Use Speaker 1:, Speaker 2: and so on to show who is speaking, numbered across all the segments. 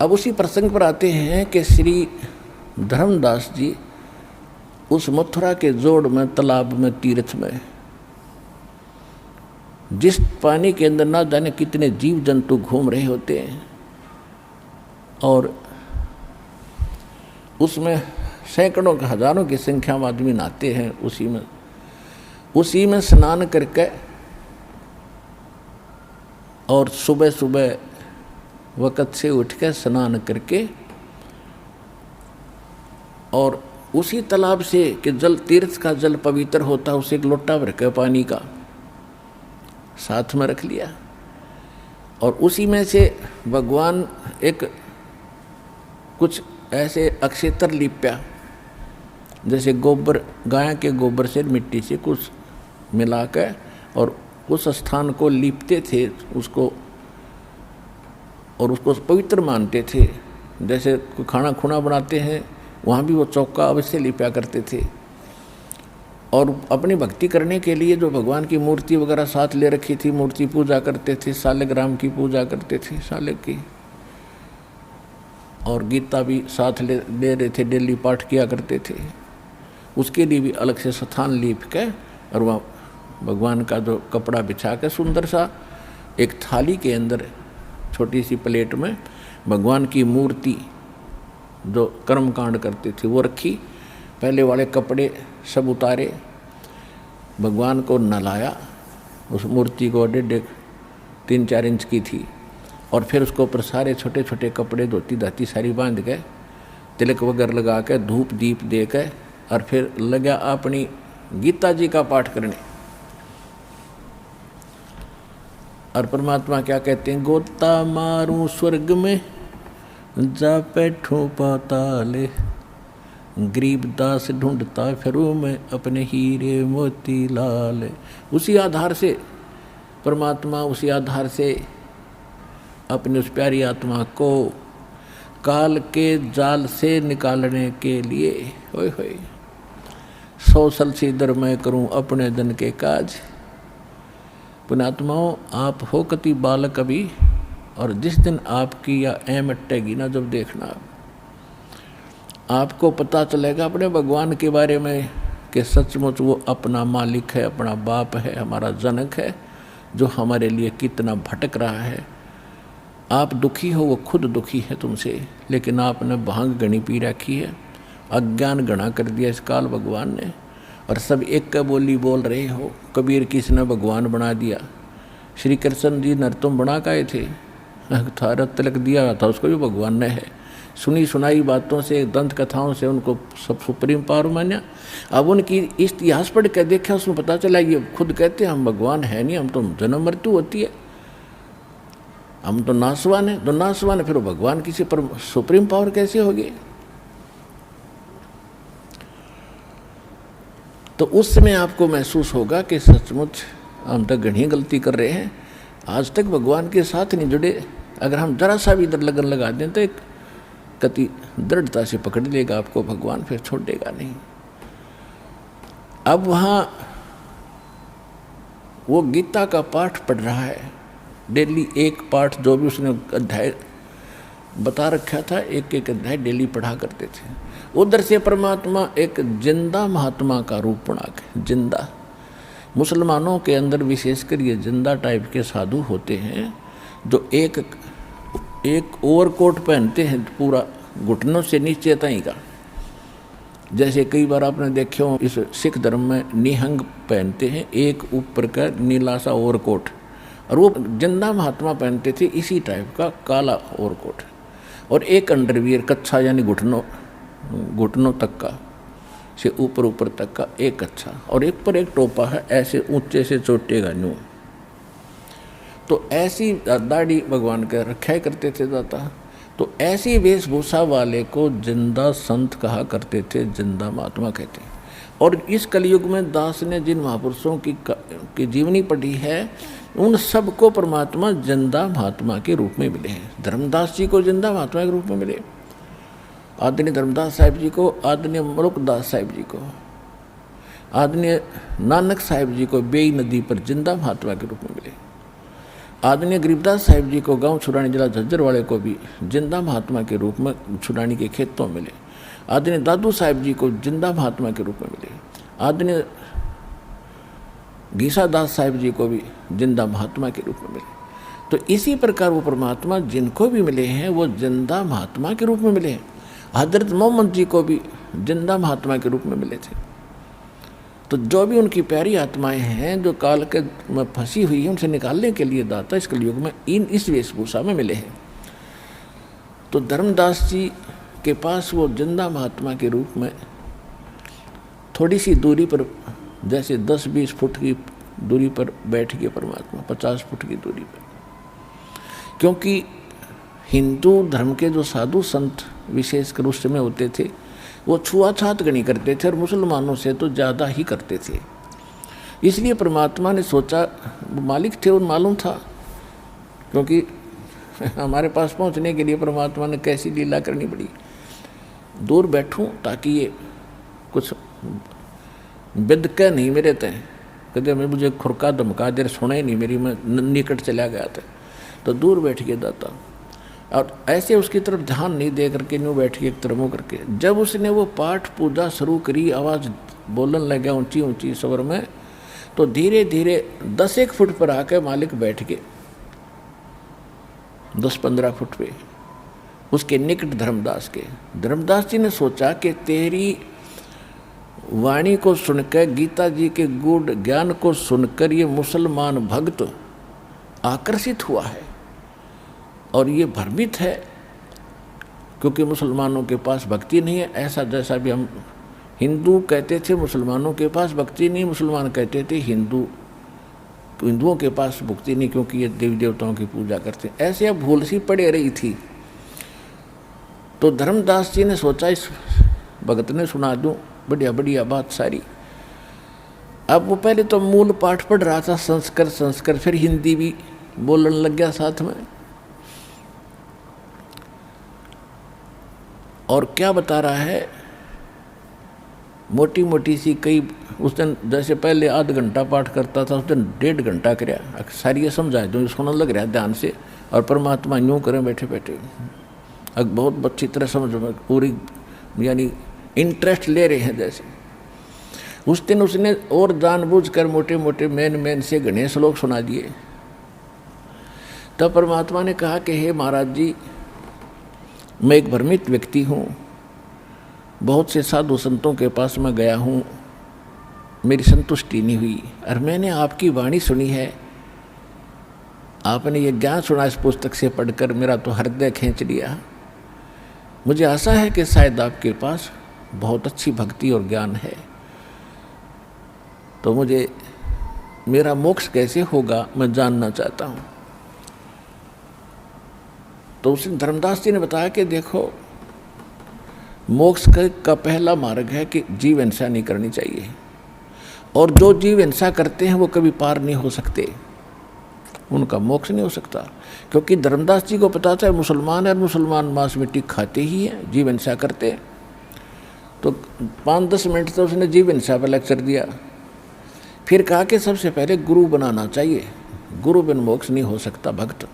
Speaker 1: अब उसी प्रसंग पर आते हैं कि श्री धर्मदास जी उस मथुरा के जोड़ में, तालाब में, तीर्थ में, जिस पानी के अंदर ना जाने कितने जीव जंतु घूम रहे होते हैं और उसमें सैकड़ों हजारों की संख्या में आदमी नहाते हैं, उसी में स्नान करके और सुबह सुबह वक़्त से उठ के स्नान करके और उसी तालाब से कि जल, तीर्थ का जल पवित्र होता है, उसे एक लोटा भर के पानी का साथ में रख लिया और उसी में से भगवान एक कुछ ऐसे अक्षेत्र लिप्या, जैसे गोबर, गाय के गोबर से मिट्टी से कुछ मिलाकर और उस स्थान को लीपते थे उसको, और उसको पवित्र मानते थे। जैसे कोई खाना खुना बनाते हैं वहाँ भी वो चौका अवश्य लिपा करते थे और अपनी भक्ति करने के लिए जो भगवान की मूर्ति वगैरह साथ ले रखी थी, मूर्ति पूजा करते थे, सालग्राम की पूजा करते थे, साले की, और गीता भी साथ ले रहे थे, डेली पाठ किया करते थे। उसके लिए भी अलग से स्थान लीप के और वहाँ भगवान का जो कपड़ा बिछा के सुंदर सा एक थाली के अंदर छोटी सी प्लेट में भगवान की मूर्ति जो कर्म कांड करते थे वो रखी। पहले वाले कपड़े सब उतारे, भगवान को नहलाया, उस मूर्ति को 3-4 इंच की थी, और फिर उसको ऊपर सारे छोटे छोटे कपड़े धोती धाती सारी बांध के तिलक वगैरह लगा के धूप दीप दे के और फिर लगा अपनी गीता जी का पाठ करने। और परमात्मा क्या कहते हैं, गोता मारूं स्वर्ग में जा बैठूं पाताल, गरीब दास ढूंढता फिरूं मैं अपने हीरे मोती लाल। उसी आधार से परमात्मा, उसी आधार से अपनी उस प्यारी आत्मा को काल के जाल से निकालने के लिए होय होय 100 सलसीदर मैं करूं अपने दिन के काज। पुण्यात्माओं, आप हो कति बालक अभी, और जिस दिन आपकी या ऐम अट्टेगी ना, जब देखना आपको पता चलेगा अपने भगवान के बारे में कि सचमुच वो अपना मालिक है, अपना बाप है, हमारा जनक है, जो हमारे लिए कितना भटक रहा है। आप दुखी हो, वो खुद दुखी है तुमसे, लेकिन आपने भांग गणी पी रखी है, अज्ञान गणा कर दिया इस काल भगवान ने, और सब एक का बोली बोल रहे हो। कबीर किसने भगवान बना दिया, श्री कृष्ण जी नरतुम बना के आए थे, थारा तिलक दिया था उसको भी भगवान ने है। सुनी सुनाई बातों से, दंत कथाओं से उनको सब सुप्रीम पावर माना। अब उनकी इतिहास पढ़ के देखा, उसमें पता चला ये खुद कहते हैं हम भगवान है नहीं, हम तो जन्म मृत्यु होती है, हम तो नासवान है। तो नासवान है, फिर भगवान किसी पर सुप्रीम पावर कैसे होगी। तो उस समय आपको महसूस होगा कि सचमुच हम तक घनी गलती कर रहे हैं, आज तक भगवान के साथ नहीं जुड़े। अगर हम जरा सा भी इधर लगन लगा दें तो एक कति दृढ़ता से पकड़ लेगा आपको भगवान, फिर छोड़ेगा नहीं। अब वहाँ वो गीता का पाठ पढ़ रहा है, डेली एक पाठ, जो भी उसने अध्याय बता रखा था, एक एक अध्याय डेली पढ़ा करते थे। उधर से परमात्मा एक जिंदा महात्मा का रूप बना के, जिंदा, मुसलमानों के अंदर विशेषकर ये जिंदा टाइप के साधु होते हैं जो एक ओवरकोट पहनते हैं पूरा घुटनों से नीचे तक का। जैसे कई बार आपने देखे हो इस सिख धर्म में निहंग पहनते हैं, एक ऊपर का नीला सा ओवरकोट, और वो जिंदा महात्मा पहनते थे इसी टाइप का काला ओवरकोट, और एक अंडरवियर कच्छा, यानी घुटनों तक का, से ऊपर तक का एक अच्छा, और एक पर एक टोपा है, ऐसे ऊंचे से चोटेगा न्यू। तो ऐसी दाढ़ी भगवान का रखा करते थे दाता। तो ऐसी वेशभूषा वाले को जिंदा संत कहा करते थे, जिंदा महात्मा कहते हैं। और इस कलयुग में दास ने जिन महापुरुषों की जीवनी पढ़ी है, उन सबको परमात्मा जिंदा महात्मा के रूप में मिले हैं। धर्मदास जी को जिंदा महात्मा के रूप में मिले, आदरणीय धर्मदास साहिब जी को, आदरणीय मलुकदास साहिब जी को, आदरणीय नानक साहिब जी को बेई नदी पर जिंदा महात्मा के रूप में मिले। आदरणीय गरीबदास साहिब जी को गांव छुड़ानी जिला झज्जर वाले को भी जिंदा महात्मा के रूप में छुड़ानी के खेतों में मिले। आदरणीय दादू साहिब जी को जिंदा महात्मा के रूप में मिले। आदरणीय गीसा दास साहिब जी को भी जिंदा महात्मा के रूप में मिले। तो इसी प्रकार वो परमात्मा जिनको भी मिले हैं वो जिंदा महात्मा के रूप में मिले हैं। हजरत मोहम्मद जी को भी जिंदा महात्मा के रूप में मिले थे। तो जो भी उनकी प्यारी आत्माएं हैं जो काल के में फंसी हुई है, उनसे निकालने के लिए दाता इस कलयुग में इस वेशभूषा में मिले हैं। तो धर्मदास जी के पास वो जिंदा महात्मा के रूप में थोड़ी सी दूरी पर, जैसे 10-20 फुट की दूरी पर बैठ गए परमात्मा, 50 फुट की दूरी पर। क्योंकि हिंदू धर्म के जो साधु संत विशेषकर उस समय होते थे वो छुआछात गणी करते थे और मुसलमानों से तो ज़्यादा ही करते थे। इसलिए परमात्मा ने सोचा, मालिक थे उन मालूम था, क्योंकि हमारे पास पहुंचने के लिए परमात्मा ने कैसी लीला करनी पड़ी। दूर बैठूं ताकि ये कुछ बिदके नहीं मेरे तय, कदे मैं मुझे खुरका धमका देर सुने नहीं मेरी, मैं निकट चला गया था। तो दूर बैठ के दाता और ऐसे उसकी तरफ ध्यान नहीं दे करके यूँ बैठ के एक तरफ मुँह करके, जब उसने वो पाठ पूजा शुरू करी, आवाज़ बोलने लगा ऊंची ऊंची स्वर में, तो धीरे धीरे 10-1 फुट पर आकर मालिक बैठ के 10-15 फुट पे उसके निकट धर्मदास के। धर्मदास जी ने सोचा कि तेरी वाणी को सुनकर, गीता जी के गूढ़ ज्ञान को सुनकर ये मुसलमान भक्त आकर्षित हुआ है और ये भ्रमित है, क्योंकि मुसलमानों के पास भक्ति नहीं है। ऐसा जैसा भी हम हिंदू कहते थे मुसलमानों के पास भक्ति नहीं, मुसलमान कहते थे हिंदुओं के पास भक्ति नहीं क्योंकि ये देवी देवताओं की पूजा करते। ऐसे अब भूल सी पड़े रही थी। तो धर्मदास जी ने सोचा इस भगत ने सुना दूं बढ़िया बढ़िया बात सारी। अब वो पहले तो मूल पाठ पढ़ रहा था संस्कृत, फिर हिंदी भी बोलने लग गया साथ में। और क्या बता रहा है, मोटी मोटी सी कई, उस दिन जैसे पहले आध घंटा पाठ करता था, उस दिन 1.5 घंटा कराया। सारी ये समझाए दो, सुनने लग रहा है ध्यान से, और परमात्मा यूँ करें बैठे बैठे। अब बहुत अच्छी तरह समझ पूरी, यानी इंटरेस्ट ले रहे हैं जैसे। उस दिन उसने और जानबूझकर मोटे मोटे मेन से घने श्लोक सुना दिए। तब परमात्मा ने कहा कि हे महाराज जी, मैं एक भ्रमित व्यक्ति हूँ, बहुत से साधु संतों के पास मैं गया हूँ, मेरी संतुष्टि नहीं हुई, और मैंने आपकी वाणी सुनी है, आपने ये ज्ञान सुना इस पुस्तक से पढ़कर, मेरा तो हृदय खींच लिया। मुझे आशा है कि शायद आपके पास बहुत अच्छी भक्ति और ज्ञान है, तो मुझे मेरा मोक्ष कैसे होगा मैं जानना चाहता हूँ। तो उसने धर्मदास जी ने बताया कि देखो, मोक्ष का पहला मार्ग है कि जीव हिंसा नहीं करनी चाहिए, और जो जीव हिंसा करते हैं वो कभी पार नहीं हो सकते, उनका मोक्ष नहीं हो सकता। क्योंकि धर्मदास जी को पता था मुसलमान है, मुसलमान मांस मिट्टी खाते ही हैं, जीव हिंसा करते हैं। तो 5-10 मिनट तो उसने जीव हिंसा पर लेक्चर दिया। फिर कहा कि सबसे पहले गुरु बनाना चाहिए, गुरु बिन मोक्ष नहीं हो सकता भक्त।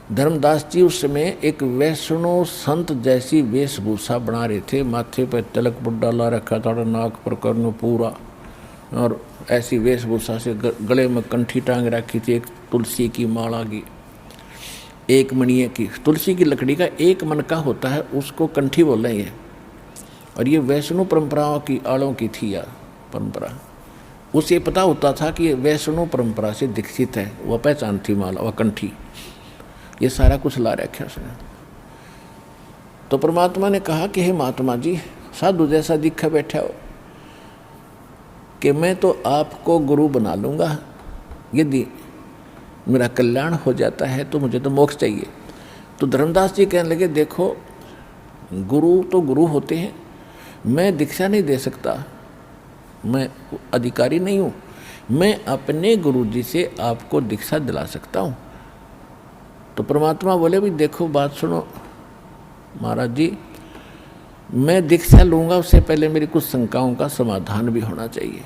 Speaker 1: धर्मदास जी उस समय एक वैष्णव संत जैसी वेशभूषा बना रहे थे, माथे पर तिलक बुड्ढा ला रखा था, नाक पर कर्न पूरा, और ऐसी वेशभूषा से गले में कंठी टांग रखी थी, एक तुलसी की माला की, एक मणिये की, तुलसी की लकड़ी का एक मन का होता है, उसको कंठी बोल रहे हैं। और ये वैष्णव परंपराओं की आड़ों की थी या परंपरा, उसे पता होता था कि ये वैष्णव परंपरा से दीक्षित है, वह पहचान थी माला वह कंठी, ये सारा कुछ ला रखा उसने। तो परमात्मा ने कहा कि हे महात्मा जी, साधु जैसा दिखा बैठा हो, कि मैं तो आपको गुरु बना लूँगा, यदि मेरा कल्याण हो जाता है तो मुझे तो मोक्ष चाहिए। तो धर्मदास जी कहने लगे, देखो गुरु तो गुरु होते हैं, मैं दीक्षा नहीं दे सकता, मैं अधिकारी नहीं हूँ, मैं अपने गुरु जी से आपको दीक्षा दिला सकता हूँ। तो परमात्मा बोले, भी देखो बात सुनो महाराज जी, मैं दीक्षा लूँगा उससे पहले मेरी कुछ शंकाओं का समाधान भी होना चाहिए।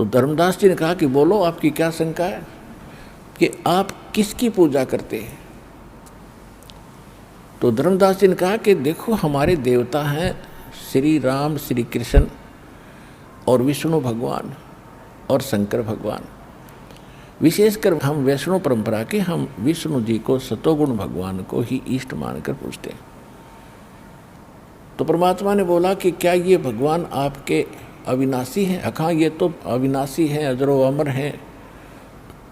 Speaker 1: तो धर्मदास जी ने कहा कि बोलो आपकी क्या शंका है, कि आप किसकी पूजा करते हैं। तो धर्मदास जी ने कहा कि देखो हमारे देवता हैं श्री राम, श्री कृष्ण और विष्णु भगवान और शंकर भगवान। विशेषकर हम वैष्णव परंपरा के हम विष्णु जी को, सतोगुण भगवान को ही इष्ट मानकर पूजते हैं। तो परमात्मा ने बोला कि क्या ये भगवान आपके अविनाशी हैं? हाँ, ये तो अविनाशी हैं, अजरो अमर हैं।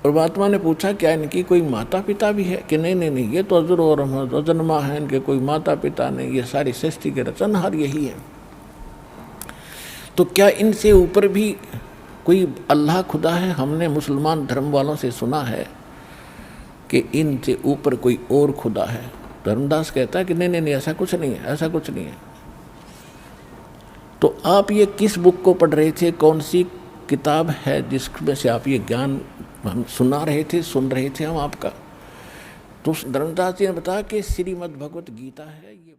Speaker 1: परमात्मा ने पूछा क्या इनकी कोई माता पिता भी है? कि नहीं नहीं नहीं, ये तो अजरो और अमर अजन्मा है, इनके कोई माता पिता नहीं, ये सारी सृष्टि के रचनहार यही है। तो क्या इनसे ऊपर भी कोई अल्लाह खुदा है? हमने मुसलमान धर्म वालों से सुना है कि इनसे ऊपर कोई और खुदा है। धर्मदास कहता है कि नहीं नहीं नहीं, ऐसा कुछ नहीं है, ऐसा कुछ नहीं है। तो आप ये किस बुक को पढ़ रहे थे? कौन सी किताब है जिसमें से आप ये ज्ञान हम सुन रहे थे हम आपका? तो धर्मदास जी ने बताया कि श्रीमद् भगवत गीता है ये।